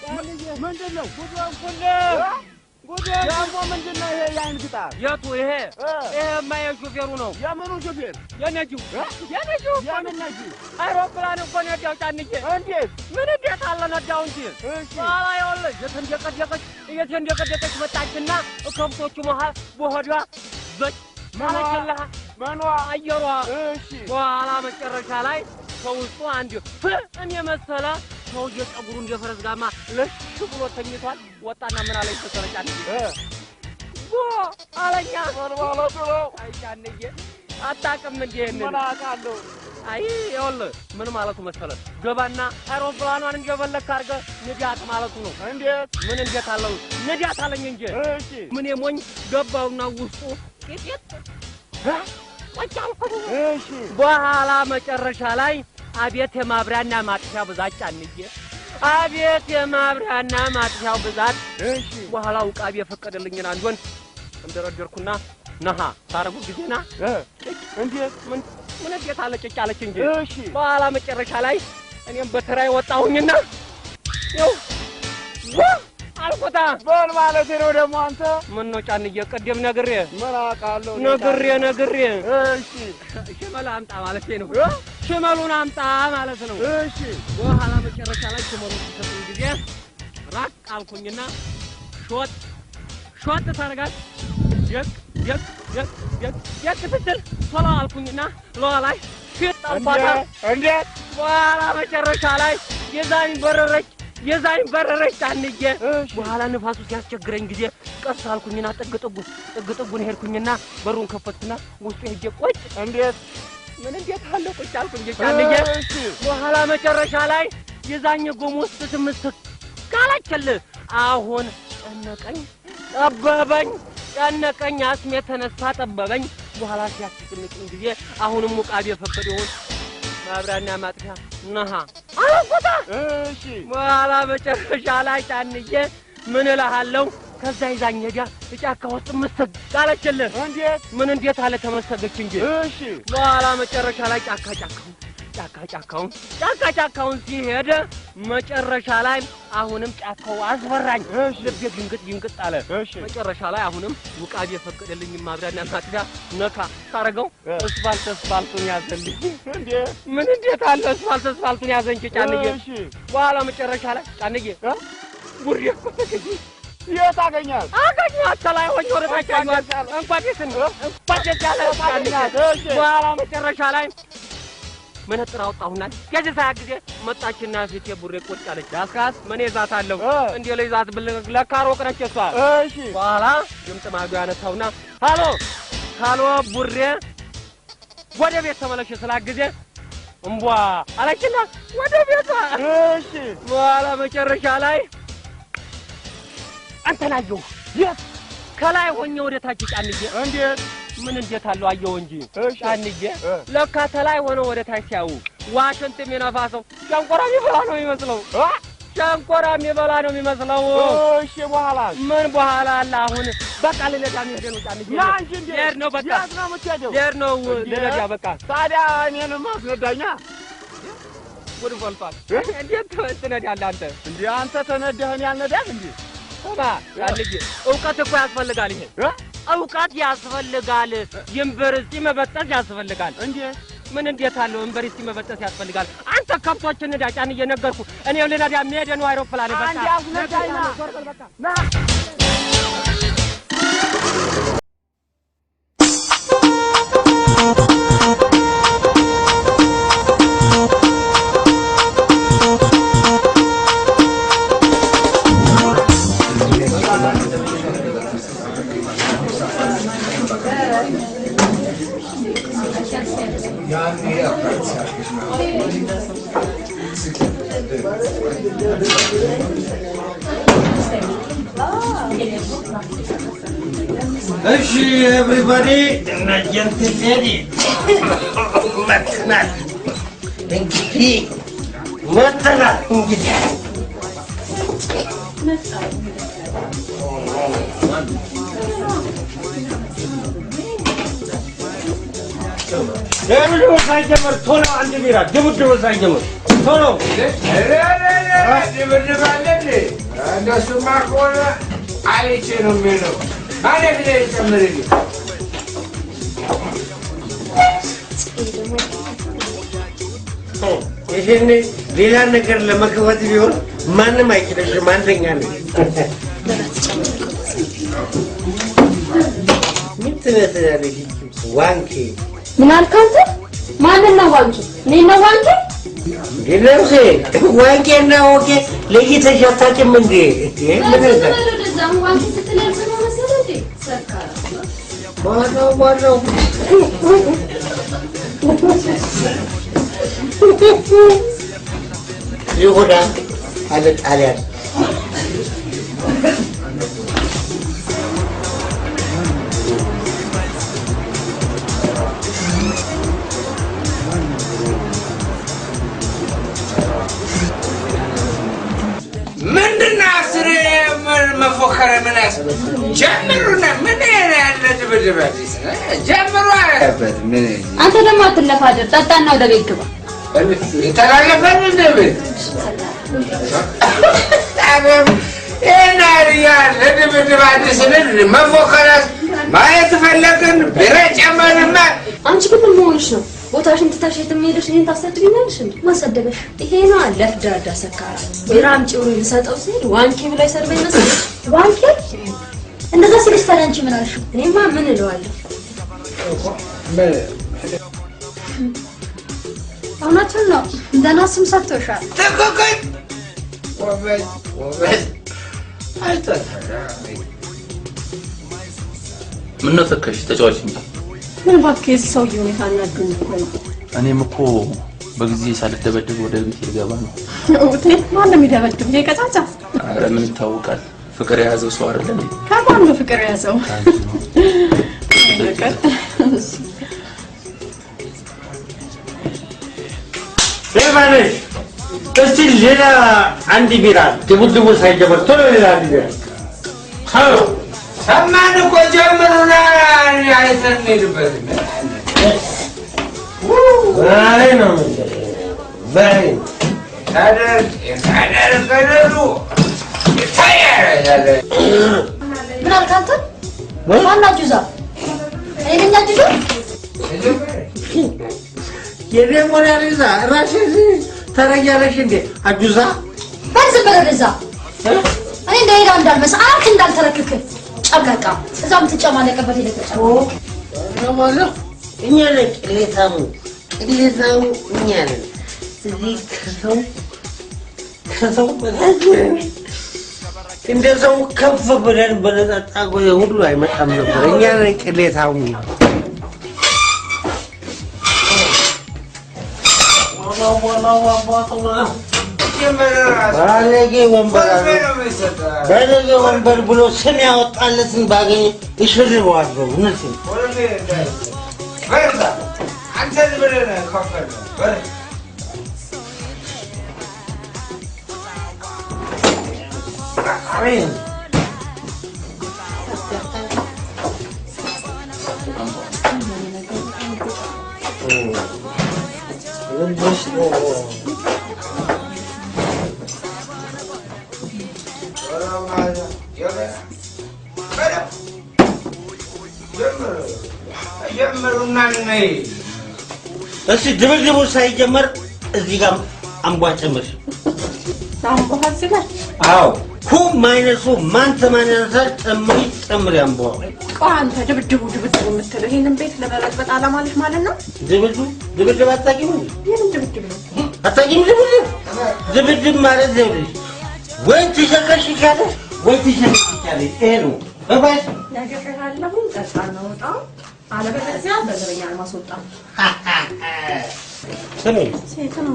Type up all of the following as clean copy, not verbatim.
ጫንዬ ምንድነው ጉዶን ኩል ጉዶን ያሞ ምንድነው ይሄ ያን ግጣር የቱ ይሄማ የሹፌሩ ነው የምኑ ሹፌር የነጂው የነጂ አይሮፕላን እኮ ነዳው ጫንዬ እንዴት ምን እንዴት አለ ነዳው እንጂ ባላ ይወል የተንደቀደቀች መጣችና ከብቶቹ መሃል በሆዷ ማለከላ ማኗ አየሯ እሺ በኋላ መጨረሻ ላይ ከውስጡ አንድ ፍም የመሰለ ሰውዬ ጸጉሩ እንደፈረስ ጋማ ለሽ ብሎ ተኝቷል። ወጣና ምን አለኝ ተሰረጫን አለኛ ወርዋለቱ ነው አይቻንዬ አጣቀም እንደምን ምን አቃለው አይ ይኸውልህ ምን ማለቱ መሰለ ገባና አይሮፕላኗን እንደበለክ አርገ ንዳት ማለቱ ነው። እንዴት ምን እንዴት አለው ንዳት አለኝ እንጂ እሺ ምን የሞኝ ገባውና ውስጡ ቄጤት እሺ በኋላ መጨረሻ ላይ አቤት የማብሪያና ማጥፊያ ብዛት ጫንዬ አቤት የማብሪያና ማጥፊያው ብዛት እሺ በኋላ ውቃቢ የፈቀደልኝን አንድ ወንድ እንደረደርኩና ነሃ ታረጉ ጊዜና እንዴት ምን እንዴት አለ ጭጭ አለች እንጂ እሺ በኋላ መጨረሻ ላይ እኔም በተራይ ወጣሁኝና ይው አልቆታ በል ማለት ነው ደግሞ አንተ ምን ነው ጫንዬ ቀደም ነግሬ ምን አቃለው ነግሬ እሺ ሽመል አምጣ ማለት ነው ሽመሉን አምጣ ማለት ነው እሺ በኋላ መጨረሻ ላይ ሽመሉን ሲሰጡኝ ጊዜ ራቅ አልኩኝና ሾት ታረጋት የክ ትትል ቶሎ አልኩኝና ሎላ ላይ ፊት አልኳታ እንዴት በኋላ መጨረሻ ላይ የዛኝ በረረች ጫንዬ በኋላ ንፋሱ ሲያስቸግረኝ ጊዜ ቀስ አልኩኝና ጥግጥጉን ሄድኩኝና በሩን ከፈትኩና ውስጡ ሄጄ ቆጭ እንዴት ምን እንዴት አለ ቁጭ አልኩኝ ጫንዬ በኋላ መጨረሻ ላይ የዛኝ ጎም ውስጥ ትምስክ ካላችል አሁን ጨነቀኝ አስሜ ተነሳ ጠበበኝ በኋላ ሲያስጨንቀኝ ጊዜ አሁንም ሙቃቢ የፈቀደውን ማብራና ማጥፊያ ነሃ አልቆታ እሺ በኋላ መጨረሻ ላይ ጫንዬ ምን እልሃለሁ ከዛ ይዛኝ ሄዳ ጫካ ውስጥ መስገ አለችልህ እንዴት ምን እንዴት አለ ተመሰገች እንጂ እሺ በኋላ መጨረሻ ላይ ጫካውን ሲሄድ መጨረሻ ታላይ አሁንም ጫካው አስፈራኝ ልቤ ድንግጥ አለ መጨረሻ ላይ አሁንም ውቃቢ የፈቀደልኝ ማብራና ማጥፊያ ነካ ታረገው አስፋልቱን ያዘልኝ እንዴ ምን እንዴት አለ አስፋልቱን ያዘኝ ጫንዬ በኋላ መጨረሻ ላይ ጫንዬ ቡሬ የታገኛል ተላይ ሆኜ ወረታች እንኳን ያለ በኋላ መጨረሻ ላይ መነጥር አውጣሁና ከዚህ ጊዜ መጣችና ፊቴ ቡሬ ቁጭ አለች አስካስ ምን ይዛታለሁ እንዴ ለይዛት ለካሮ ቀረች እሷ እሺ በኋላ ድምጽ ማጉያ ነታውና ሃሎ ቡሬ ወደ ቤት ተመለሽ ስላጊዜ እንቧ አለችና ወደ ቤቷ እሺ በኋላ መጨረሻ ላይ አንተናየው የት ከላይ ሆኜ ወደ ታች ጫንዬ እንዴት ምን እንዴት አለው አየው እንጂ ጫንዬ ለካ ተላይ ሆነ ወደ ታች ያው ዋሽንት የሚነፋሰው ሸንኮራ የሚበላ ነው የሚመስለው እሺ በኋላ ምን በኋላ አለ አሁን በቃ ለነዳ ነው ሄደው ጫንዬ ያንቺ እንዴ ነው በቃ ነው የምትሄደው ነው ለነዳ በቃ ታዲያ እኔንም አስነዳኛ ወደ ፈልፋል እንዴት ትነዳለህ አንተ እንዴ አንተ ተነዳህን ያልነዳህ እንዴ ኦባ ጫንዬ እውቀት እኮ ያስፈልጋል ይሄ እውቀት ያስፈልጋል ዩኒቨርሲቲ መበጠስ ያስፈልጋል እንዴ ምን እንዴት አለው ዩኒቨርሲቲ መበጠስ ያስፈልጋል አንተ ከብቶችን ነዳ ጫንዬ ነገርኩ እኔ ለነዳ መሄድ ነው አይሮፕላን በቃ አንዴ አስነዳይና ና everybody, emergency lady. Maternal. Everyone, I jump. Throw on the mirror. Jump. Throw. ድብድባለድ እንደሱማ ከሆነ አይቼ ነው የሚለው ማለት ላይ ጨምርልኝ ይሄን ሌላ ነገር ለመክፈት ቢሆን ማንም አይችልሽም አንደኛ ነው ምን ትመስላለሽ ዋንኬ ምን አልካንተ ማንነው ዋንኬ ነኝ ዋንኬ ግለውሴ ዋንኬና ወኬ ለይተሽ አታውቂም እንዴ ምን እንደዛም ዋንኬ ስትለብስ ነው መሰለኝ ሰካራ ዋናው ይሁዳ አለ ጣሊያን ምንድን አስሬ መፎከረ ምን ጀምሩና ምን ያለ ድብድብ ጀምሩ አለበት ምን አንተ ደግሞ አትለፋደር ጠጣና ወደ ቤት ግባ የተላለፈን እንደምን አበም እናሪያ ለድብድብ አዲስንን መፎከረ ማየት ፈለግን ብረጨመንና አንቺ ግን ምን ሆነሽ ነው ቦታሽን ትታሽ የትምሄደሽ እኔን ታሰድብኛለሽ እንዴ ማሰደበሽ ይሄ ነው አለፍ ዳዳ ሰካራ ወራምጪው ልሰጠው ሲል ዋንኬ ብላይ ሰርበኝ መሰለሽ ዋንኬ እንደዛ ሲልሽ ታዲያ አንቺ ምን አልሽው እኔማ ምን እለዋለሁ እውነቱን ነው እንደና ስም ሰጥቶሻል ተቆቆይ ወበዝ አይተታራ ምን ነው ተከሽ ተጫዋች እንጂ ምን ባክህ ሰውዬው ሁኔታ እናድን ነው እኔም እኮ በጊዜ ሳልደበደብ ወደ ቤት ልገባ ነው እውነት ማን ነው የሚደበድብ የቀጫጫ አረ ምን ይታወቃል ፍቅር የያዘው ሰው አይደል እንዴ ከማን ነው ፍቅር የያዘው ለማንሽ እስቲ ሌላ አንድ ቢራ ድብድቡ ሳይጀምር ቶሎ ሌላ አንድ ቢራ ሰማን እኮ ጀምሩና አይተን እንሄድበት አይ ነው በይ ታደር ቀደሉ ታያለ ምን አልካንተ ማን አጁዛ እኔ ነኝ አጁዛ የደሞናሪዛ ራስሽ ተረጋለሽ እንዴ አጁዛ በዚህ በረዛ እኔ እንደሄዳ እንዳልመስ አንተ እንዳልተረክክ ጨብለቃ እዛም ተጨማለቀበት ይለቀጫው ነው እኛ ለቅሌታሙ እኛ ነን እዚህ ከሰው እንደዛው ከፍ ብለን በለጣጣ ጎየ ሁሉ አይመጣም ነበር እኛ ነን ቅሌታሙ ባለጌ ወንበር ብሎ ስም ያወጣለትን ባገኘ ይሽልዋለሁ እነዚህ በርታ አንተ ዝብለና ካፈር በር አሜን እስቲ ድብድቡ ሳይጀመር እዚህ ጋር አምቧ ጨምር አምቧ ሀዝጋር አዎ ሁ ማይነሱ ማን ተማነሳ ጨምሪ አምቧ ቋንተ ድብድቡ የምትለው ይሄንን ቤት ለመረጥበት አላማለሽ ማለት ነው ድብድብ አታውቂም ምን ድብድብ ነው አታውቂም ድብድብ ማለት ዘውልሽ ወይ ትሸከሽካለሽ ወይ ትሸከሽካለሽ ይሄ ነው በባይ ያገፈራለሁ ተጣ ነው ወጣው አለበለዚያ በዘበኛ ማስወጣ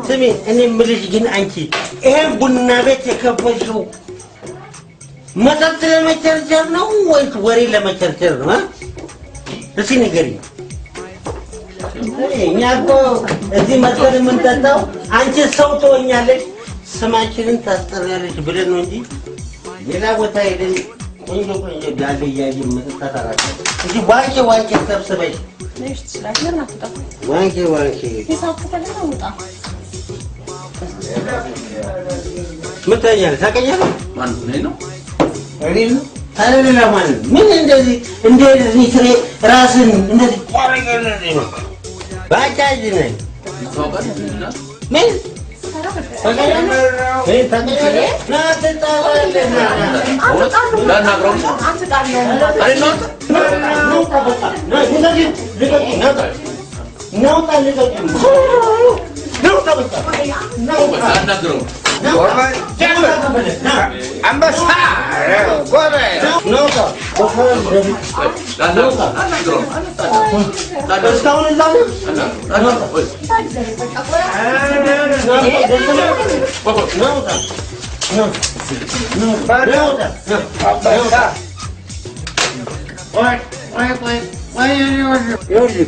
ስሚ እኔ የምልሽ ግን አንቺ ይሄን ቡና ቤት የከፈትሽው መጠጥ ለመቸርቸር ነው ወይስ ወሬ ለመቸርቸር ነው እስኪ ንገሪኝ እኛ እኮ እዚህ መጥተን የምንጠጣው አንቺ ሰው ትሆኛለሽ ስማችንን ታስጠሪያለሽ ብለን ነው እንጂ ሌላ ቦታ ሄደን ቆንጆ ዳሌ እያየን መጠጣት አላውቅም እንጂ ዋንኬ ሰብስበሽ ነሽ ትችላለሽ ለምን አትወጣም ዋንኬ ሂሳብ ከፈለግን ውጣ ምን ትለኛለህ? ታውቀኛለህ? ማን ነው? እኔ ነው ታለላ ማለት ምን እንደዚህ ስሬ ራስን እንደዚህ ቆረገለኝ ነው ባጃጅ ነኝ ምን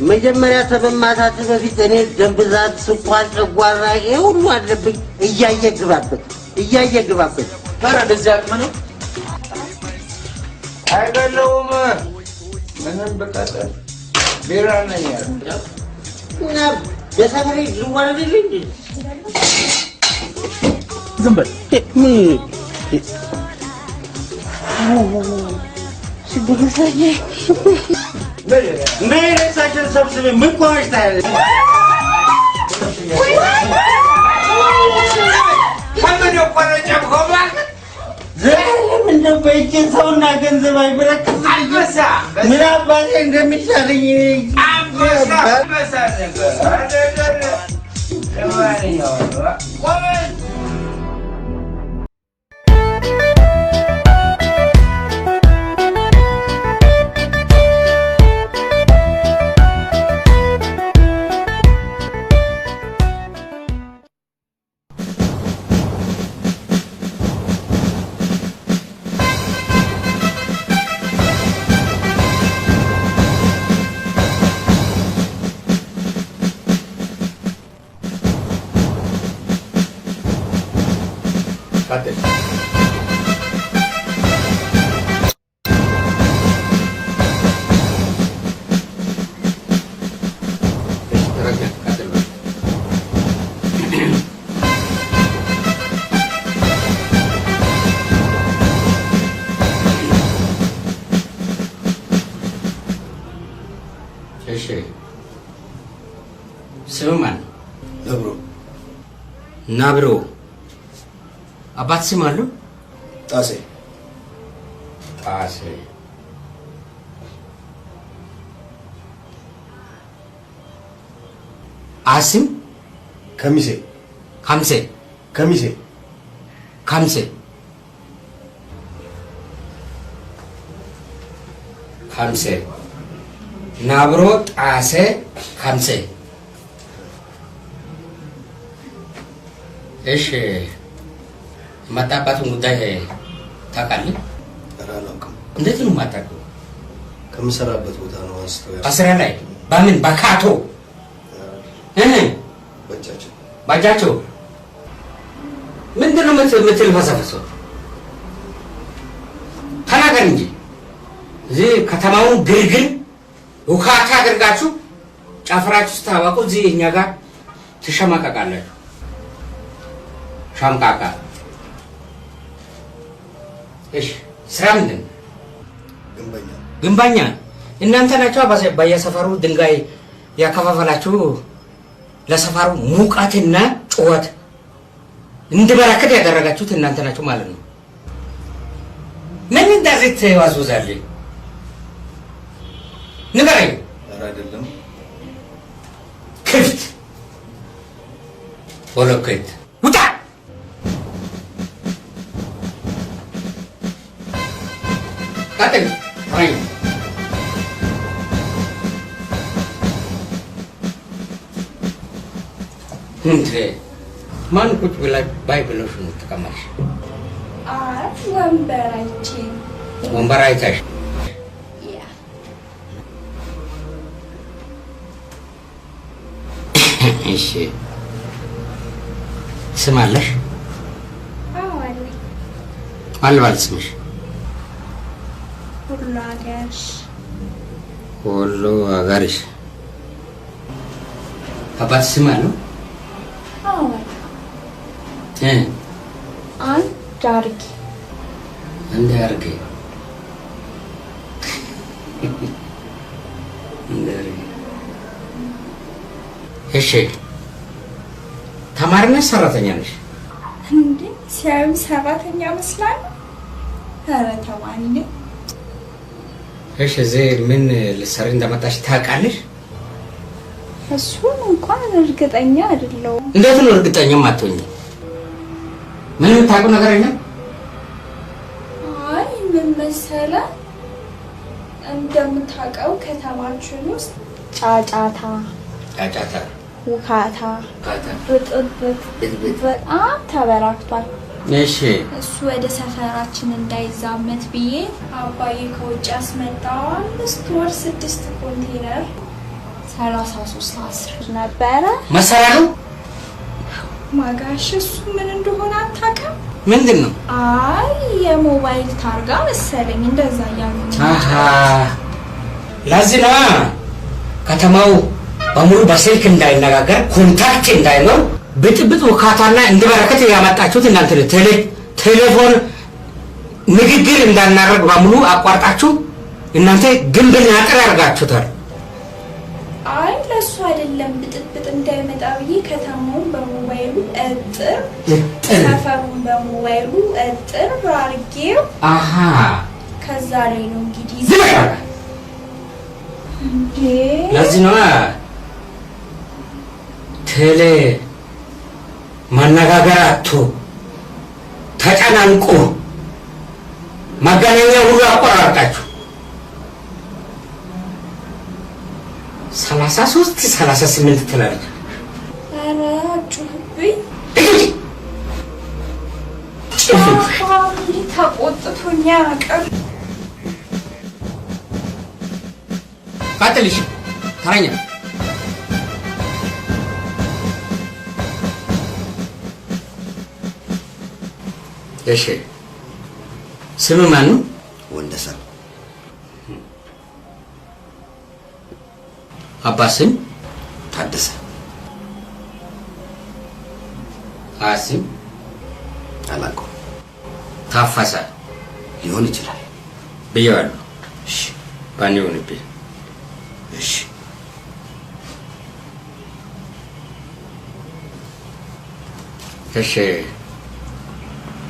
መጀመሪያ ተበማታት በፊት እኔ ደም ብዛት፣ ስኳር፣ ጨጓራ ይሄ ሁሉ አለብኝ። እያየ ግባበት ታዲያ እንደዚህ አቅም ነው አይደለሁም። ምንም በቃጠል ቢራ ነኝ ያለው እና የሰፈሬ ልዋረድልኝ ዝም በል መሬታችን ሰብስቤ ምን ቆመች ታያለች? ምነው በእጄ ሰውና ገንዘብ አይበረክት? ምን አባቴ እንደሚሻለኝ ስም ማን? ናብሮ። አባት ስም አለው? ጣሴ። አስም? ከሚሴ። ከምሴ። ናብሮ ጣሴ ከምሴ። እሺ የመጣበትን ጉዳይ ታውቃለህ? ኧረ አላውቅም። እንዴት ነው የማታውቀው? ከምሰራበት ቦታ ነው አንስተው በስራ ላይ በምን በካቶ ባጃቸው ምንድን ነው የምትልፈሰፍሰው? ተናገር እንጂ እዚህ ከተማውን ግርግር ውካታ አድርጋችሁ ጨፍራችሁ ስታዋቁ እዚህ እኛ ጋር ትሸማቀቃላችሁ። ሻምቃቃ። እሺ ስራ ምንድን ነው? ግንባኛ። እናንተ ናችሁ በየሰፈሩ ድንጋይ ያከፋፈላችሁ ለሰፈሩ ሙቀትና ጩኸት እንዲበረከት ያደረጋችሁት እናንተ ናችሁ ማለት ነው። ምን እንደዚህ ትዋዝውዛለህ? ንገረኝ። ኧረ አይደለም። ክፍት ቦሎኬት ውጣ። ቀጥል። ማን ቁጭ ብላ ባይብሎሽ ነው ተቀማሽ? ወንበር አይተሽ እሺ። ስም አለሽ? ማን ስምሽ? ሁሉ አጋርሽ። አባት ስም አለው? አንድ አርጌ እንደ አርጌ እሺ ተማሪ ነሽ ሰራተኛ ነሽ? እንዴ ሲያዩ ሰራተኛ መስላል። ኧረ ተማሪ ነኝ። እሺ እዚህ ምን ልትሰሪ እንደመጣሽ ታውቃለሽ? እሱን እንኳን እርግጠኛ አይደለሁም። እንዴት ነው እርግጠኛ ማትሆኚ? ምን የምታውቀው ነገር የለም? አይ ምን መሰለህ እንደምታውቀው ከተማችን ውስጥ ጫጫታ ውካታ ብጥብጥ በጣም ተበራክቷል። እሺ እሱ ወደ ሰፈራችን እንዳይዛመት ብዬ አባዬ ከውጭ ያስመጣው 5 ወር 6 ኮንቴነር 33 አስር ነበረ መሰራሉ ማጋሽ። እሱ ምን እንደሆነ አታውቅም? ምንድን ነው? አይ የሞባይል ታርጋ መሰለኝ እንደዛ ያሉ። አሃ ለዚህ ነው ከተማው በሙሉ በስልክ እንዳይነጋገር ኮንታክት እንዳይኖር ብጥብጥ ውካታና እንዲበረከት ያመጣችሁት እናንተ ቴሌፎን ንግግር እንዳናረግ በሙሉ አቋርጣችሁ እናንተ ግንብና አጥር ያርጋችሁታል። አይ ለሱ አይደለም ብጥብጥ እንዳይመጣ ብዬ ከተማውን በሞባይሉ እጥር ሰፈሩን በሞባይሉ እጥር አርጌው አሃ ከዛ ላይ ነው እንግዲህ ዝም እንዴ ለዚህ ነው ቴሌ ማነጋገር አጥቶ ተጨናንቆ መገናኛ ሁሉ አቆራርጣችሁ 33 38 ትላለች። ኧረ ጩህብኝ ተቆጥቶኛ ቀር ቀጥልሽ ተረኛ እሺ ስም ማን ነው? ወንደሰን። አባት ስም? ታደሰ። ስም? አላውቀውም። ታፈሰ ሊሆን ይችላል ብዬዋለሁ። እሺ ባን ይሁንብኝ። እሺ እሺ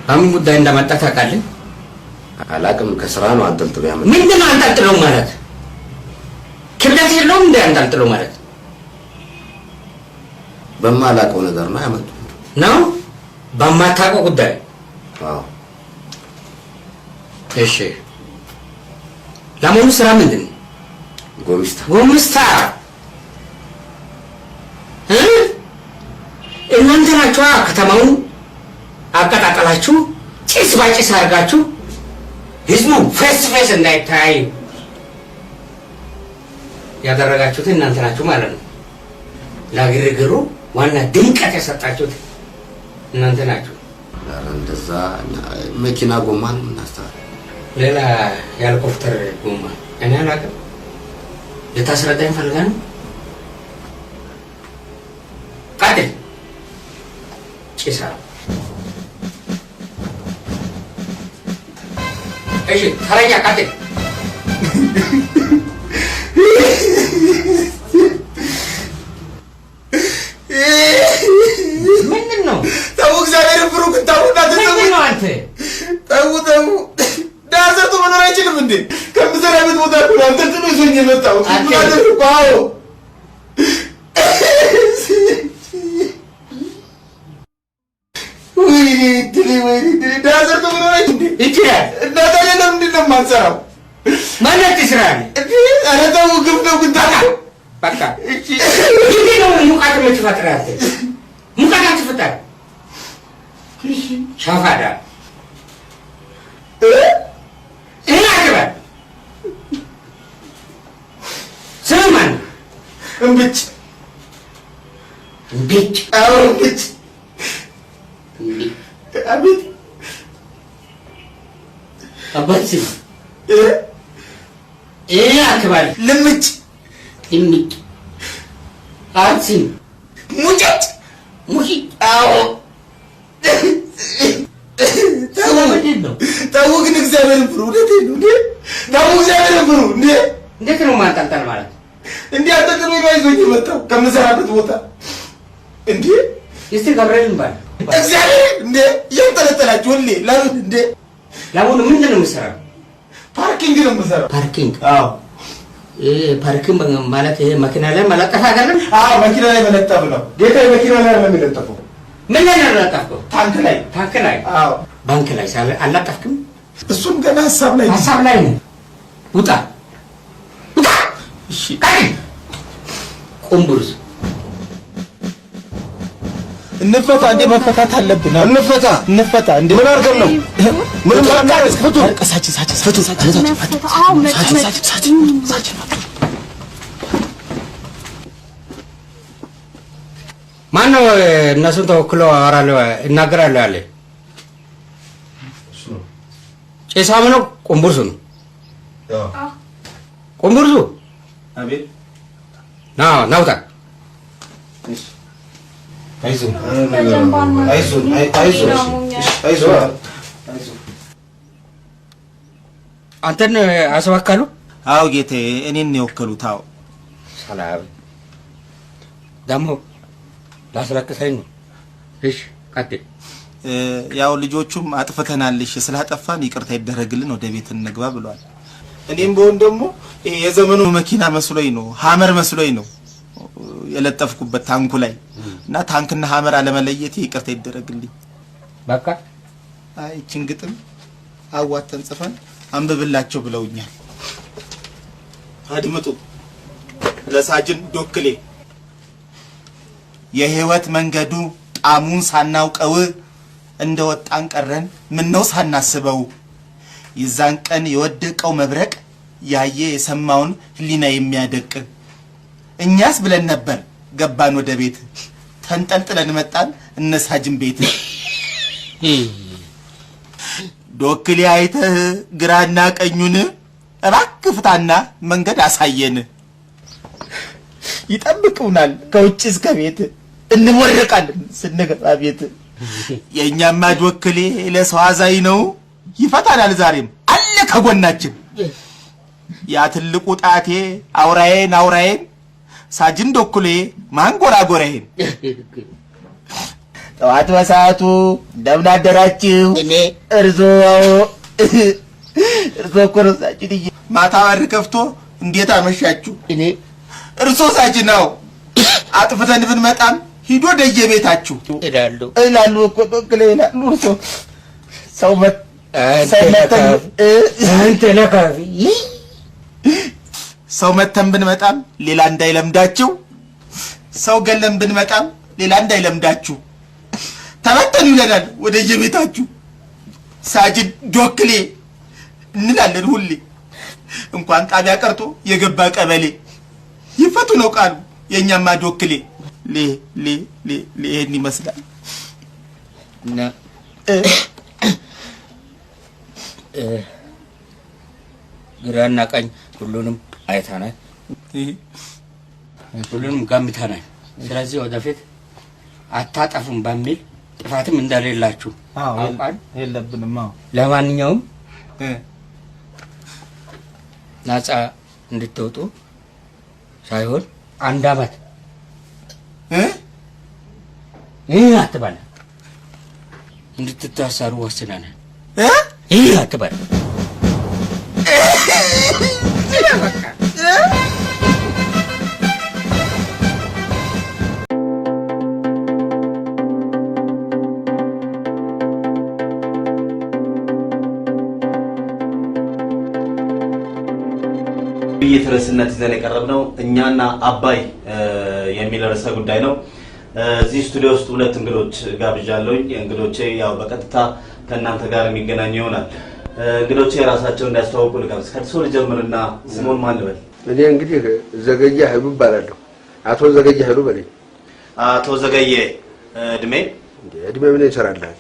በምን ጉዳይ እንደመጣ ታውቃለህ? አላውቅም። ከስራ ነው አንጠልጥሎ ያመጣው። ምንድን ነው አንጠልጥሎ ማለት? ክብደት የለውም እንደ አንጠልጥሎ ማለት በማላውቀው ነገር ነው ያመጡት ነው። በማታውቀው ጉዳይ? አዎ። እሺ ለመሆኑ ስራ ምንድን ነው? ጎሚስታ እናንተ ናችኋ ከተማውን አቀጣጠላችሁ ጭስ ባጭስ አድርጋችሁ ህዝቡ ፌስ ፌስ እንዳይታይ ያደረጋችሁት እናንተ ናችሁ ማለት ነው። ለግርግሩ ዋና ድምቀት የሰጣችሁት እናንተ ናችሁ። እንደዛ መኪና ጎማን እናስተካክል። ሌላ የሄሊኮፕተር ጎማ እኔ አላውቅም። ልታስረዳኝ ፈልገህ ነው? ቀጥል። ጭሳ እሺ ተረኛ ቀጥል። ምንድን ነው? ተው እግዚአብሔር ብሩክ ታውና ተሰው ነው አንተ ተው ዳዘቱ መኖር አይችልም እንዴ? ከምሰራበት ቦታ እኮ አንተ ጥሎኝ የመጣው አዎ ወይ ዳዘቱ መኖር አይችልም ይችላል። እና ታዲያ ለምንድን ነው የማንሰራው? ማለት ይስራል። ኧረ ተው ግፍ ነው ግን በቃ እሺ ይሄ ነው ሙቃት የምትፈጥር አንተ ሙቃት አትፈጥር። ሻፋዳ አግባ ስማን እምብጭ አዎ እምብጭ አቤት አባትሽ አክባሪ ልምጭ ልምጭ አትም ሙጭጭ ሙሂ አዎ እግዚአብሔርን ፍሩ። እውነቴን ነው እንዴ ታው እግዚአብሔርን ፍሩ እንዴ። እንዴት ነው ማንጠልጠል ማለት? እንዴ አጠቅም ይዞኝ የመጣው ከምሰራበት ቦታ እንዴ እስቲ ገብርኤልን ባል እግዚአብሔር እንዴ እያንጠለጠላችሁ ሁሌ ለምን እንዴ? ለምን ምንድን ነው የምትሰራው? ፓርኪንግ ነው የምሰራው። ፓርኪንግ? አዎ። ፓርኪንግ ማለት ይሄ መኪና ላይ መለጠፍ አይደለም? አዎ መኪና ላይ መለጠፍ ነው። ጌታ መኪና ላይ ነው የሚለጠፈው። ምን ላይ ነው የለጠፍከው? ታንክ ላይ። ታንክ ላይ? አዎ። ባንክ ላይ አልለጠፍክም? እሱም ገና ሀሳብ ላይ ነው። ውጣ ውጣ። እሺ ቁምቡርስ እንፈታ እንዴ? መፈታት አለብን። እንፈታ እንዴ? ምን አድርገን ነው? ምን ማናረስ? ፍቱ ፍቱ። ማነው እነሱን ተወክሎ አወራለሁ እናገራለሁ ያለ? ጭሳም ነው? ቁምቡርሱ ነው? ቁምቡርሱ? አቤት። ናውጣ። አንተን አስባካሉ? አዎ ጌታዬ፣ እኔን ነው የወከሉት። አዎ ሰላም ደግሞ ላስለቅሰኝ ነው። እሺ ቀጥል። ያው ልጆቹም አጥፍተናልሽ ስላጠፋን ይቅርታ ይደረግልን ወደ ቤት እንግባ ብለዋል። እኔም በሆን ደግሞ የዘመኑ መኪና መስሎኝ ነው ሀመር መስሎኝ ነው የለጠፍኩበት ታንኩ ላይ እና ታንክና ሀመር አለመለየቴ ይቅርታ ይደረግልኝ። በቃ አይ ችንግጥም አዋተን ጽፈን አንብብላቸው ብለውኛል። አድምጡ። ለሳጅን ዶክሌ የህይወት መንገዱ ጣሙን ሳናውቀው እንደወጣን ቀረን ምነው ሳናስበው ይዛን ቀን የወደቀው መብረቅ ያየ የሰማውን ህሊና የሚያደቅ እኛስ ብለን ነበር ገባን ወደ ቤት ተንጠልጥለን መጣን እነሳጅን ቤት ዶክሌ አይተህ ግራና ቀኙን እባክህ ፍታና መንገድ አሳየን ይጠብቁናል ከውጭ እስከ ቤት እንሞርቃለን ስንገባ ቤት የኛማ ዶክሌ ለሰው አዛኝ ነው ይፈታናል ዛሬም አለ ከጎናችን ያ ትልቁ ጣቴ አውራዬን ሳጅን ዶክሌ ማንጎራጎራዬን ጠዋት በሰዓቱ እንደምን አደራችሁ እርሶ እኮ ነው ሳጅን ማታ በር ከፍቶ እንዴት አመሻችሁ እርሶ ሳጅን ነው አጥፍተን ብንመጣም ሂዶ ደየቤታችሁ እላሉ እኮ ዶክሌ ይላሉ እርሶ ሰው ሰው መተን ብንመጣም ሌላ እንዳይለምዳችሁ ሰው ገለን ብንመጣም ሌላ እንዳይለምዳችሁ ተበተኑ ይለናል ወደ የቤታችሁ ሳጅን ዶክሌ እንላለን ሁሌ እንኳን ጣቢያ ቀርቶ የገባ ቀበሌ ይፈቱ ነው ቃሉ የኛማ ዶክሌ ይሄን ይመስላል እና ግራና ቀኝ ሁሉንም አይተናል ሁሉንም ገምተናል ስለዚህ ወደፊት አታጠፉም በሚል ጥፋትም እንደሌላችሁ አውቃን የለብንም ለማንኛውም ነፃ እንድትወጡ ሳይሆን አንድ አመት ይህ አትበል እንድትታሰሩ ወስነናል ይህ አትበል የተረስነት ይዘን የቀረብነው እኛና አባይ የሚል ርዕሰ ጉዳይ ነው። እዚህ ስቱዲዮ ውስጥ ሁለት እንግዶች ጋብዣለሁኝ። እንግዶቼ ያው በቀጥታ ከእናንተ ጋር የሚገናኙ ይሆናል። እንግዶቼ የራሳቸውን እንዲያስተዋውቁ ልጋብዝ። ከእርሶ ልጀምርና ስሞን ማን ልበል? እኔ እንግዲህ ዘገየ ኃይሉ እባላለሁ። አቶ ዘገየ ኃይሉ በለኝ። አቶ ዘገየ እድሜ ምን ይሰራልሃል?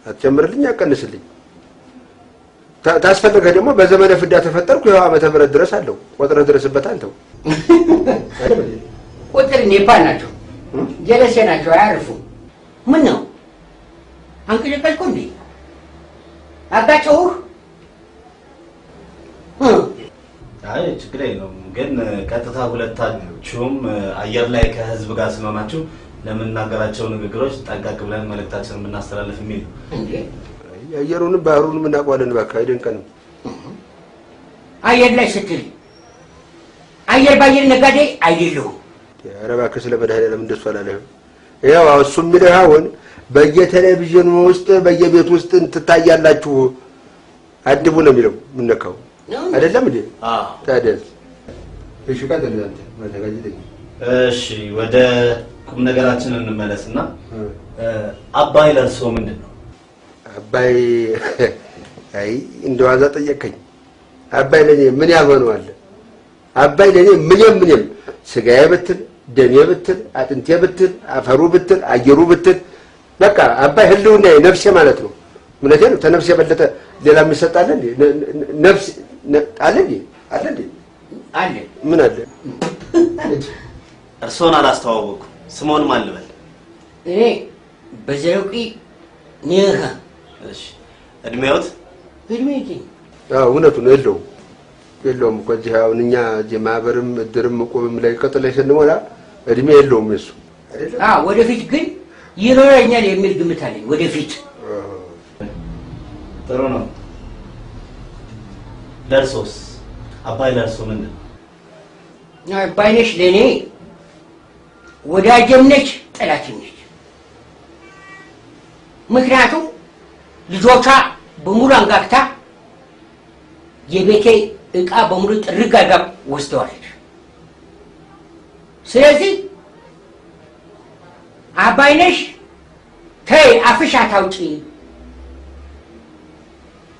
አትጨምርልኝ አቀንስልኝ። ታስፈልገህ ደግሞ በዘመነ ፍዳ ተፈጠርኩ ያው ዓመተ ምህረት ድረስ አለው ቆጥረህ ድረስበት አንተው ቁጥር ኔፓል ናቸው ጀለሴ ናቸው አያርፉ ምን ነው አንቀለቀልኩ እንዴ አጋጨው አይ ችግር የለውም ግን ቀጥታ ሁለታችሁም አየር ላይ ከህዝብ ጋር ስለሆናችሁ ለምንናገራቸው ንግግሮች ጠንቀቅ ብለን መልእክታችንን የምናስተላልፍ የሚል እንዴ አየሩንም ባህሩንም እናውቀዋለን እባክህ አይደንቀንም አየር ላይ ስትል አየር ባየር ነጋዴ አይደለሁም ኧረ እባክህ ስለ መድኃኒዓለም እንደሱ አላለህም ያው እሱ የሚልህ አሁን በየቴሌቪዥኑ ውስጥ በየቤት ውስጥ ትታያላችሁ አድቡ ነው የሚለው ምነካው አይደለም እንዴ ታዲያ እሺ ቀጥል አንተ ማዘጋጀት እሺ ወደ ቁም ነገራችን እንመለስና አባይ ለርሶ ምንድነው አባይ አይ እንደዋዛ ጠየቀኝ አባይ ለኔ ምን ያሆነዋል አባይ ለኔ ምንም ስጋዬ ብትል ደሜ ብትል አጥንቴ ብትል አፈሩ ብትል አየሩ ብትል በቃ አባይ ህልውና ነፍሴ ማለት ነው ምንቴ ነው ተነፍሴ በለጠ ሌላ የሚሰጣል እንዴ ነፍስ አለ እንዴ አለ ምን አለ እርሶን አላስተዋወቁ ስሞን ማን ልበል እኔ በዘውቂ ነህ እሺ እድሜዎት አዎ እውነቱን የለውም እኮ እዚህ አሁን እኛ እዚህ ማህበርም እድርም ቆብም ላይ ቀጥላይ ስንሞላ እድሜ የለውም እሱ ወደፊት ግን ይኖረኛል የሚል ግምት አለኝ ወደፊት ጥሩ ነው ለርሶስ አባይ ለርሶ ምንድን አባይ ነሽ ለኔ ወዳጅም ነች ጠላትም ነች ምክንያቱም ልጆቿ በሙሉ አንጋግታ የቤቴ እቃ በሙሉ ጥርግ አድርጋ ወስደዋለች ስለዚህ አባይ ነሽ ተይ አፍሽ አታውጪ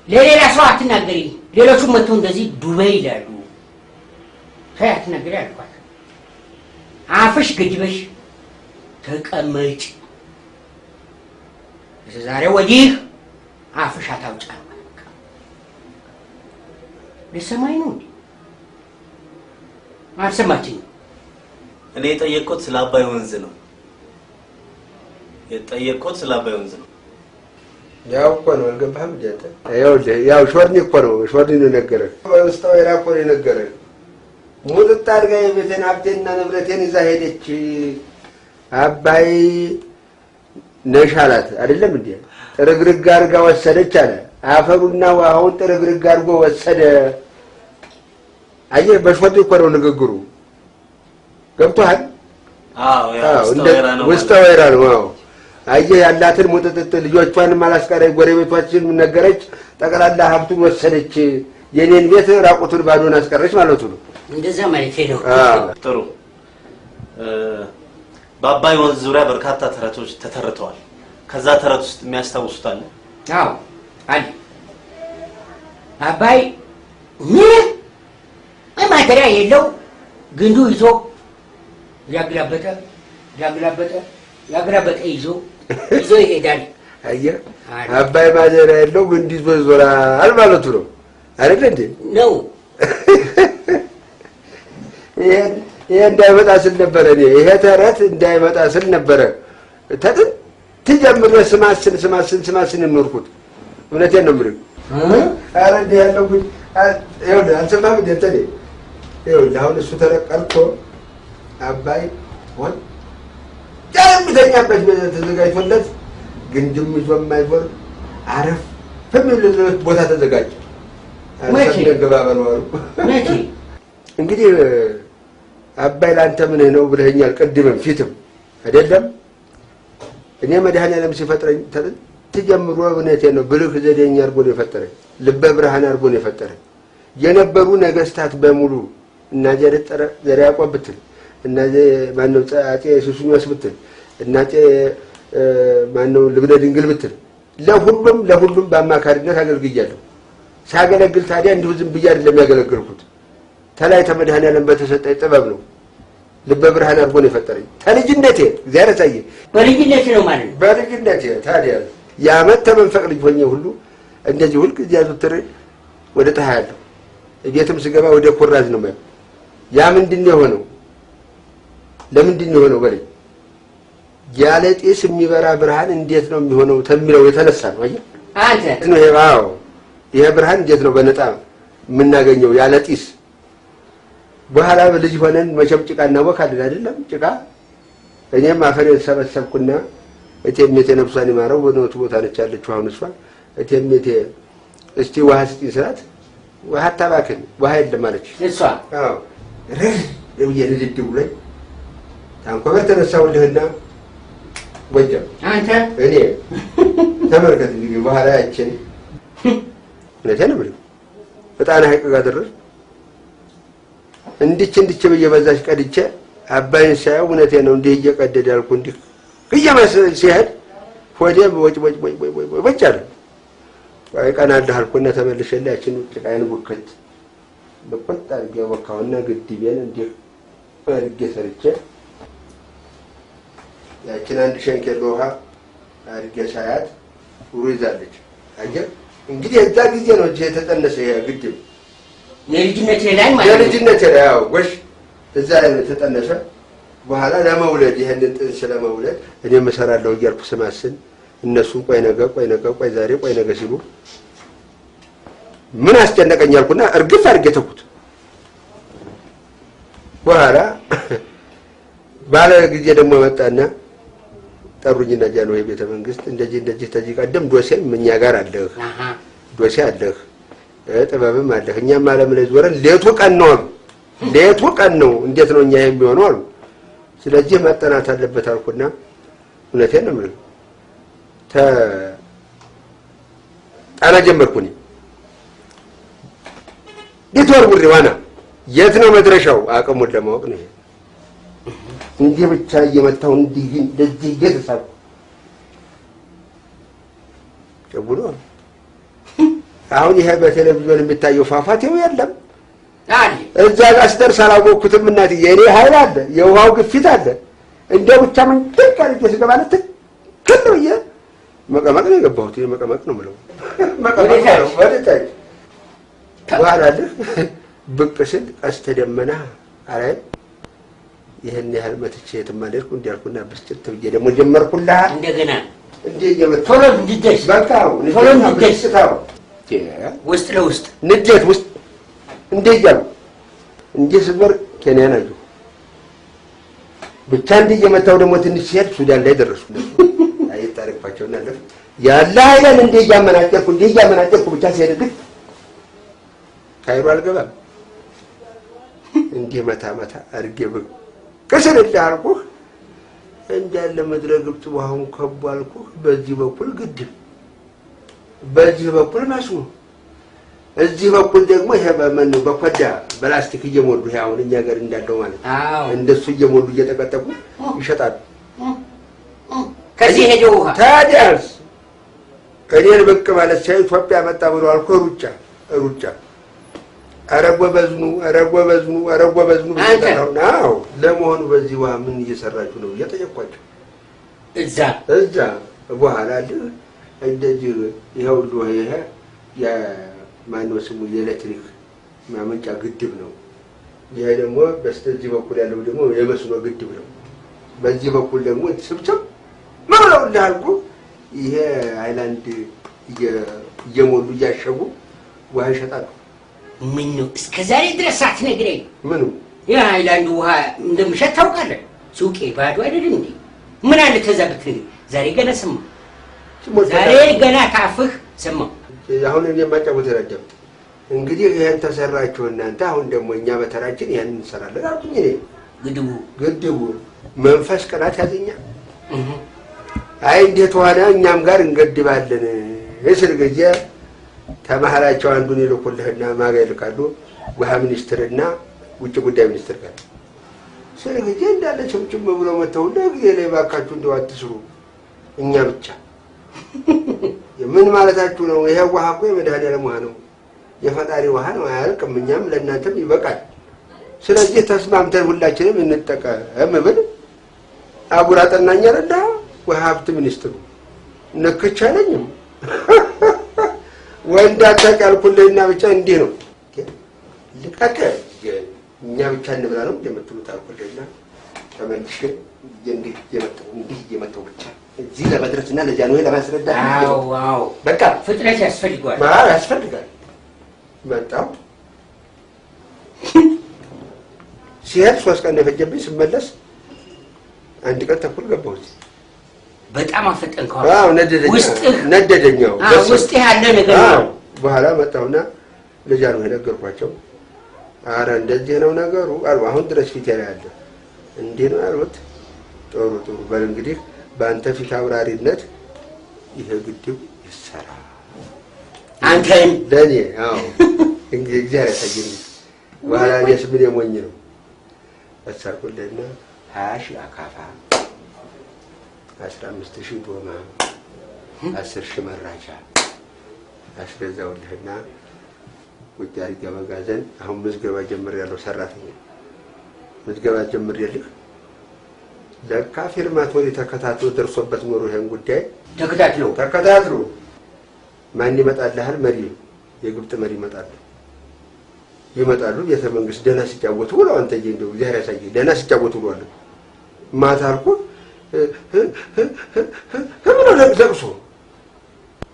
ለሌላ ሰው አትናገሪ ሌሎቹ መጥተው እንደዚህ ዱበይ ይላሉ ተይ አትናገሪ አልኳት አፍሽ ገድበሽ ተቀመጭ ዛሬ ወዲህ አፍሽ አታውጪ ለሰማይ ነው አልሰማችኝ እኔ የጠየቅኩት ስለ አባይ ወንዝ ነው የጠየቅኩት ስለ አባይ ወንዝ ነው ያው እኮ ነው አልገባህም እንዴ ያው ሾርኒ እኮ ነው ሾርኒ ነው ነገረህ ወስታው የራቆ ነው ነገረህ ሙጥጥ አድርጋ የቤቴን ሀብቴንና ንብረቴን ይዛ ሄደች አባይ ነሽ አላት አይደለም እንዴ ጥርግርግ አድርጋ ወሰደች አለ አፈሩና ውሃውን ጥርግርግ አድርጎ ወሰደ አየህ በሾርኒ እኮ ነው ንግግሩ ገብቶሃል ውስጠ ወይራ ነው አየህ ያላትን ሙጥጥጥ ልጆቿንም አላስቀረች ጎረቤቶችን ነገረች ጠቅላላ ሀብቱን ወሰደች የኔን ቤት ራቁቱን ባዶን አስቀረች ማለቱ ነው እንደዛ ማለት ነው ጥሩ በአባይ ወንዝ ዙሪያ በርካታ ተረቶች ተተርተዋል ከዛ ተረት ውስጥ የሚያስታውሱት አለ አለ አባይ ምን ማተሪያ የለው ግንዱ ይዞ ያገላበጠ ይዞ ይሄዳል አየህ አባይ ማተሪያ የለው ግንዱ ይዞ ይዞራል ማለቱ ነው አይደል እንዴ ነው ይሄ እንዳይመጣ ስል ነበረ ይሄ ተረት እንዳይመጣ ስል ነበረ ተጥንት ጀምሮ ስማስን የምርኩት እውነቴን ነው የምልህ ኧረ እንደ ያለው ግን ይኸውልህ አልሰማህም እንደ እንትን ይኸውልህ አሁን እሱ ተቀርቶ አባይ ሆን የሚተኛበት ተዘጋጅቶለት ግንድም ይዞ የማይዞር አረፍ የሚልበት ቦታ ተዘጋጀ ገባ በነዋሩ እንግዲህ አባይ ለአንተ ምንህ ነው ብለኸኛል ቅድምም ፊትም አይደለም እኔ መድኃኒዓለም ሲፈጥረኝ ተጀምሮ እውነቴን ነው ብልህ ዘዴኛ አድርጎ ነው የፈጠረኝ ልበ ብርሃን አድርጎ ነው የፈጠረኝ የነበሩ ነገስታት በሙሉ እና ዘርዓ ያዕቆብ ብትል እና ማነው አፄ ሱስንዮስ ብትል እና አፄ ማነው ልብነ ድንግል ብትል ለሁሉም በአማካሪነት አገልግያለሁ ሳገለግል ታዲያ እንዲሁ ዝም ብዬ አይደለም ያገለግልኩት ተላይ ተመድኃኒዓለም በተሰጠኝ ጥበብ ነው ልበ ብርሃን አድርጎ ነው የፈጠረኝ ተልጅነቴ እግዚአብሔር ያሳየ በልጅነቴ ነው ማለት በልጅነቴ ታዲያ የዓመት ተመንፈቅ ልጅ ሆኜ ሁሉ እንደዚህ ሁሉ ጊዜ አዙትሬ ወደ ፀሐይ ያለው ቤትም ስገባ ወደ ኩራዝ ነው ማለት ያ ምንድነው የሆነው ለምንድን ነው የሆነው በለኝ ያለ ጤስ የሚበራ ብርሃን እንዴት ነው የሚሆነው ተሚለው የተነሳ ነው አየህ አንተ ነው ይሄው ይሄ ብርሃን እንዴት ነው በነጣ የምናገኘው ያለ ጢስ? በኋላ ልጅ ሆነን መቼም ጭቃ እናቦካለን አይደለም? ጭቃ እኔም አፈሬን ሰበሰብኩና እቴሜቴ ነፍሷን ይማረው በኖቱ ቦታ ነች ያለችው አሁን እሷ እቴሜቴ እስቲ ውሃ ስጪኝ ስላት ውሃ አታባክን ውሃ የለም አለች እሷ። አዎ ለብዬ ንድድ ብሎኝ ታንኮበር ተነሳሁልህና ወጀም አንተ እኔ ተመልከት እንግዲህ በኋላ ያችን እውነቴን ነው የምልህ በጣና ሐይቅ ጋር ደረስ እንድች ብዬ በዛች ቀድቼ አባይን ሳየው እውነቴን ነው እንዲህ እየቀደደ ያልኩ እንዲህ እየመሰለ ሲሄድ ሆዴም ወጭ አለ። ቀና አልኩና ተመልሼ ያችን ጭቃዬን ቡክት በቆጣ አድርጌ ወካውና ግድቤን እንዲህ አድርጌ ሰርቼ ያችን አንድ ሸንኬል ውሃ አድርጌ ሳያት ሩዝ ይዛለች። አየህ እንግዲህ እዛ ጊዜ ነው እጄ የተጠነሰ ያ ግድብ የልጅነቴ ላይ ማለት ነው። የልጅነቴ ላይ አዎ ጎሽ እዛ ላይ የተጠነሰ በኋላ ለመውለድ ይሄንን ጥንስ ለመውለድ እኔም እሰራለሁ እያልኩ ስማስን እነሱም ቆይ ነገ ቆይ ዛሬ ቆይ ነገ ሲሉ ምን አስጨነቀኝ አልኩና እርግፍ አድርጌ ተኩት። በኋላ ባለ ጊዜ ደግሞ መጣና ጠሩኝና ጃንሆይ ቤተ መንግስት እንደዚህ ተዚህ ቀደም ዶሴም እኛ ጋር አለህ ዶሴ አለህ ጥበብም አለህ እኛም ዓለም ላይ ዞረን ሌቱ ቀን ነው አሉ። ሌቱ ቀን ነው እንዴት ነው እኛ የሚሆነው አሉ። ስለዚህ መጠናት አለበት አልኩና እውነቴን ነው የምልህ ጣና ጀመርኩኝ። ቢትወርውሪ ዋና የት ነው መድረሻው አቅሙን ለማወቅ ነው። እንዲህ ብቻ እየመታው እንዲህ እንደዚህ እየተሳብኩ ጨቡሎ አሁን ይሄ በቴሌቪዥን የሚታየው ፋፋቴው የለም አለ እዛ ጋር ስተርስ አላወቅኩትም። እናት የኔ ኃይል አለ የውሃው ግፊት አለ እንደው ብቻ ምን ትቀርጭ ሲገባለት ትክክል ነው መቀመቅ ነው የገባሁት መቀመቅ ነው የምለው መቀመቅ ነው ወደታይ በኋላ ብቅ ስል ቀስተ ደመና አራይ ይሄን ያህል መጥቼ የተማለልኩ እንዲያልኩና ብስጭት ብዬ ደግሞ ጀመርኩላ እንደገና እንዴ ቶሎ እንዲደስ በቃው ቶሎ እንዲደስ ታው ውስጥ ለውስጥ ንዴት ውስጥ እንዴ ያሉ እንዴ ስበር ኬንያ ነው ብቻ እንዴ የመታው ደግሞ ትንሽ ሲሄድ ሱዳን ላይ ደረስኩ። አይታረቅባቸውና አለፍ ያለ አይደል እንዴ ያመናጨርኩ ብቻ ሲሄድ ግን ካይሮ አልገባም እንዴ መታ አርጌ ከሰለ ዳርኩ እንዳለ ምድረ ግብጽ ውሃውን ከቧልኩ በዚህ በኩል ግድብ በዚህ በኩል መስኖ እዚህ በኩል ደግሞ ይሄ በመን በኮዳ በላስቲክ እየሞሉ ይሄ አሁን እኛ ጋር እንዳለው ማለት እንደሱ እየሞሉ እየተቀጠቁ ይሸጣሉ። ከዚህ ሄደው ታዲያስ ከኔን በቅ ማለት ሳይ ኢትዮጵያ መጣ ብሎ አልኩ ሩጫ አረጎበዝኑ ነው። ለመሆኑ በዚህ ውሃ ምን እየሰራችሁ ነው እየጠየኳቸው እዛ በኋላ እንደዚህ ይሄው ይሄ የማነው ስሙ የኤሌክትሪክ ማመንጫ ግድብ ነው። ይሄ ደግሞ በስተዚህ በኩል ያለው ደግሞ የመስኖ ግድብ ነው። በዚህ በኩል ደግሞ ስብስብ ማለው እንዳልኩ ይሄ አይላንድ እየሞሉ እያሸጉ ውሃ ይሸጣሉ። ምን ነው እስከ ዛሬ ድረስ አትነግረኝ? ምኑ ያ አይላንድ ውሃ እንደምሸጥ ታውቃለህ? ሱቄ ባዶ አይደለም እንዴ? ምን አለ ከዛ ብትነግረኝ? ዛሬ ገና ሰማሁ። ዛሬ ገና ካፍህ ሰማሁ። አሁን እኔ ማጫወት ረጀም እንግዲህ ይሄን ተሰራችሁ እናንተ አሁን ደግሞ እኛ በተራችን ያን እንሰራለን አልኩኝ። እኔ ግድቡ መንፈስ ቅናት ያዘኛል። አይ እንዴት ሆነ እኛም ጋር እንገድባለን እስር ጊዜ ተማህላቸው አንዱን ይልኩልህና ማጋ ይልካሉ ውሃ ሚኒስትርና ውጭ ጉዳይ ሚኒስትር ጋር ስለዚህ እንዳለ ጭምጭም ብሎ መተው ለጊዜ ላይ ባካችሁ እንደው አትስሩ እኛ ብቻ ምን ማለታችሁ ነው? ይሄ ውሃ እኮ የመድኃኒዓለም ውሃ ነው የፈጣሪ ውሃ ነው አያልቅም። እኛም ለእናንተም ይበቃል። ስለዚህ ተስማምተን ሁላችንም እንጠቀም ብል አቡራ ጠናኛ ረዳ ውሃ ሀብት ሚኒስትሩ ነክቻለኝም ወንዳ ተቃልኩልኝና ብቻ እንዲህ ነው ልቀቀ እኛ ብቻ እንብላ ነው እንደምትሉት አልኩልኝና ተመልሼ እንዲህ እየመጣሁ ብቻ እዚህ ለመድረስና ለዚያ ነው ለማስረዳት። አዎ በቃ ፍጥነት ያስፈልጋል። ያስፈልጋል። መጣሁ ሲሄድ 3 ቀን የፈጀብኝ ስመለስ 1 ቀን ተኩል ገባሁ። በጣም አፈጠንከው። ነደደኛው ውስጥህ ያለ ነገር ነው። በኋላ መጣሁና ለዚያ ነው የነገርኳቸው። አረ እንደዚህ ነው ነገሩ አሉ። አሁን ድረስ ፊት ያለ እንዲህ ነው አሉት። ጥሩ በል እንግዲህ በአንተ ፊት አውራሪነት ይሄ ግድብ ይሰራ አንተን ለኔ እንግዲህ እግዚአብሔር ያሳየኝ። በኋላ እኔስ ምን የሞኝ ነው አሳርኩልና 20,000 አካፋ 15,000 ዶማ 10,000 መራቻ አስገዛውልህና ቁጭ አድርጌ መጋዘን አሁን ምዝገባ ጀምሬያለሁ። ሰራተኛ ምዝገባ ጀምሬልህ ለካ ፊርማቶሪ ተከታትሎ ደርሶበት ኖሮ ይሄን ጉዳይ ተከታትሎ ማን ይመጣልሃል? መሪ የግብጥ መሪ ይመጣሉ። ቤተ መንግስት ደህና ሲጫወቱ ብለው አንተ እንደው እግዚአብሔር ያሳየህ ደህና ሲጫወቱ ብለው ማታ አልኩ ምን ነው ለቅሶ።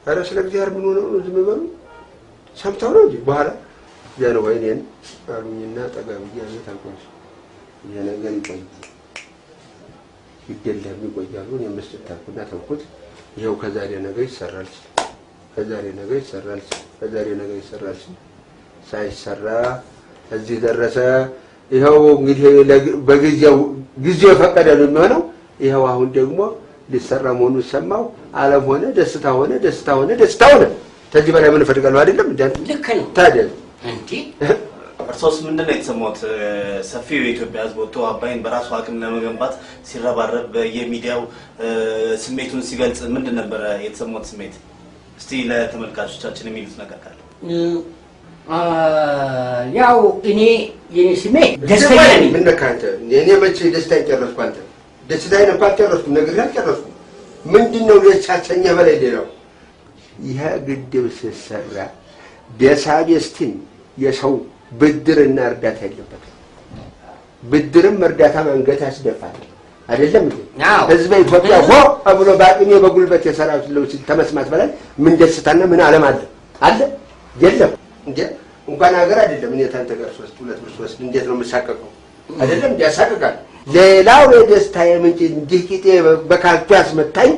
ኧረ ስለ እግዚአብሔር ምን ሆነው ዝም በሉ ሰምተው ነው እንጂ በኋላ ያ ነው ወይኔን አሉኝና ጠጋ ብዬ አየት አልኩኝ። ይሄ ነገር ይደለም ይቆያሉ። እኔም መስጠት አልኩና ተውኩት። ይኸው ከዛሬ ነገ ይሰራል፣ ከዛሬ ነገ ይሰራል ሳይሰራ እዚህ ደረሰ። ይኸው እንግዲህ ጊዜው ፈቀደ ነው የሚሆነው። ይኸው አሁን ደግሞ ሊሰራ መሆኑን ሰማው። ዓለም ሆነ ደስታ ሆነ። ከዚህ በላይ ምን እፈልጋለሁ? አይደለም እንዴ? ልክ ነው። ታዲያ እንዴ እርሶስ ምንድን ነው የተሰማዎት? ሰፊው የኢትዮጵያ ሕዝብ ወጥቶ አባይን በራሱ አቅም ለመገንባት ሲረባረብ በየሚዲያው ስሜቱን ሲገልጽ ምንድን ነበረ የተሰማዎት ስሜት? እስቲ ለተመልካቾቻችን የሚሉት ነገር ካለ። ያው የኔ ስሜት ደስተኛ ነኝ። ምን ነካ አንተ? እኔ መቼ ደስታዬን ጨረስኩ? አንተ ደስታዬን እንኳን አልጨረስኩም፣ ነግሬህ አልጨረስኩም። ምንድን ነው ደስታኛ በላይ ሌላው? ይሄ ግድብ ሲሰራ ቤሳቤስቲን የሰው ብድርና እርዳታ የለበትም። ብድርም እርዳታ አንገት ያስደፋል። አይደለም እንዴ? ህዝበ ኢትዮጵያ ሆ ብሎ በአቅሜ በጉልበት የሰራው ተመስማት በላይ ምን ደስታና ምን ዓለም አለ? የለም እንዴ? እንኳን ሀገር አይደለም እኔ ታንተ ጋር 2 እንዴት ነው የምሳቀቀው? አይደለም እንዴ? ያሳቀቃል። ሌላው የደስታ የምንጭ እንዲህ ቂጤ በካልቱ ያስመታኝ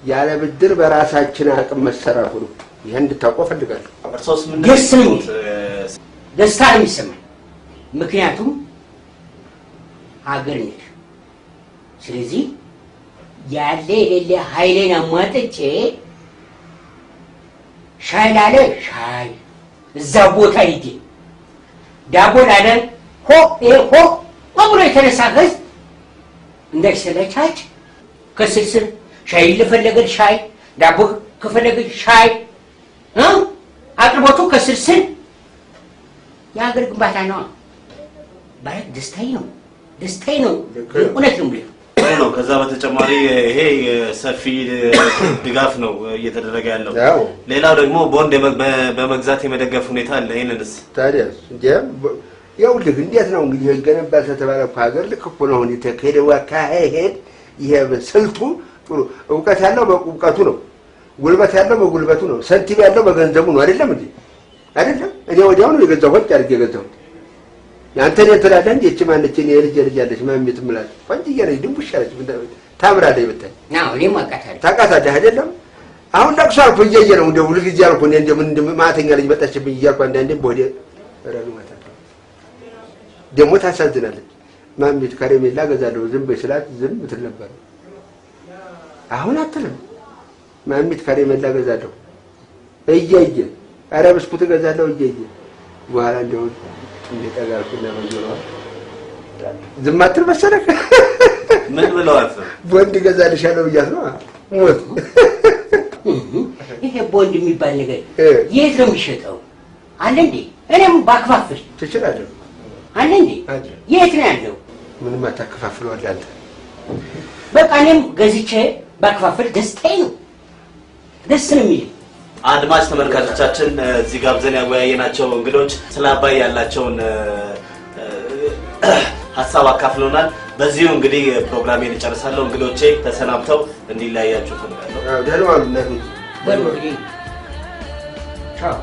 ያለ ብድር በራሳችን አቅም መሰራቱ ነው። ይሄን እንድታውቁ ፈልጋለሁ። እርሶስ ምን ደስታ ነው የሚሰማኝ። ምክንያቱም ሀገር ነች። ስለዚህ ያለ የሌለ ኃይሌን አሟጥጬ ሻይ ላለ ሻይ እዛ ቦታ ሂጄ ዳቦ ላለ ሆ ብሎ የተነሳ ህዝብ እንዳይሰለቻች ከስልስል ሻይ ለፈለገች ሻይ ዳቦ ከፈለገች ሻይ አቅርቦቱ ከስልስል የሀገር ግንባታ ነው ማለት ደስታዬ ነው። እውነት ነው ነው። ከዛ በተጨማሪ ይሄ ሰፊ ድጋፍ ነው እየተደረገ ያለው። ሌላው ደግሞ ቦንድ በመግዛት የመደገፍ ሁኔታ አለ። ይሄንንስ ታዲያ ይኸውልህ እንዴት ነው እንግዲህ ይገነባል ተተባለ እኮ ሀገር ልክ እኮ ነው የተካሄደው አካሄድ። ይሄ ስልቱ ጥሩ እውቀት ያለው በእውቀቱ ነው፣ ጉልበት ያለው በጉልበቱ ነው፣ ሰንቲም ያለው በገንዘቡ ነው። አይደለም እንዴ? አይደለም እኔ ወዲያው ነው የገዛው ወጭ አድርጌ የገዛው። ያንተ ነው ትላለህ እንዴ? እቺ ማነች? እኔ ልጅ ያለች ማሚት ምላት ቆንጅዬ ነች፣ ድንቡሽ ያለች ታምራለች ብታይ። አዎ እኔም አውቃታለሁ። ታውቃታለህ አይደለም? አሁን ለቅሶ አልኩ እየየ ነው እንደው ሁሉ ጊዜ አልኩ እንደ ምን ማተኛ ልጅ መጣችብኝ እያልኩ አንዳንዴም በወዴ ረሩ ማታ ደግሞ ታሳዝናለች። ማሚት ከረሜላ ገዛለሁ ዝም በይ ስላት ዝም ትል ነበር። አሁን አትልም። ማሚት ከረሜላ ገዛለሁ እየየ ኧረ ብስኩት ገዛለሁ እየየ በኋላ እንደው እንደጠጋልኩና መንገሯ ዝም አትል መሰለህ። ምን ብለዋት ነው? ቦንድ ገዛልሻለሁ ብያት ነው። ሞት ይሄ ቦንድ የሚባል ነገር የት ነው የሚሸጠው? አለ እንዴ? እኔም ባከፋፍል ትችላለህ? አለ እንዴ? የት ነው ያለው? ምንም አታከፋፍለው አለ አንተ። በቃ እኔም ገዝቼ ባከፋፍል ደስታዬ ነው። ደስ ነው የሚለኝ። አድማጭ ተመልካቾቻችን እዚህ ጋብዘን ያወያየናቸው እንግዶች ስለ አባይ ያላቸውን ሀሳብ አካፍለውናል። በዚሁ እንግዲህ ፕሮግራሜን እጨርሳለሁ። እንግዶቼ ተሰናብተው እንዲለያያችሁ ፈልጋለሁ። ደህና ዋሉ እናቶች። በሉ እንግዲህ ቻው።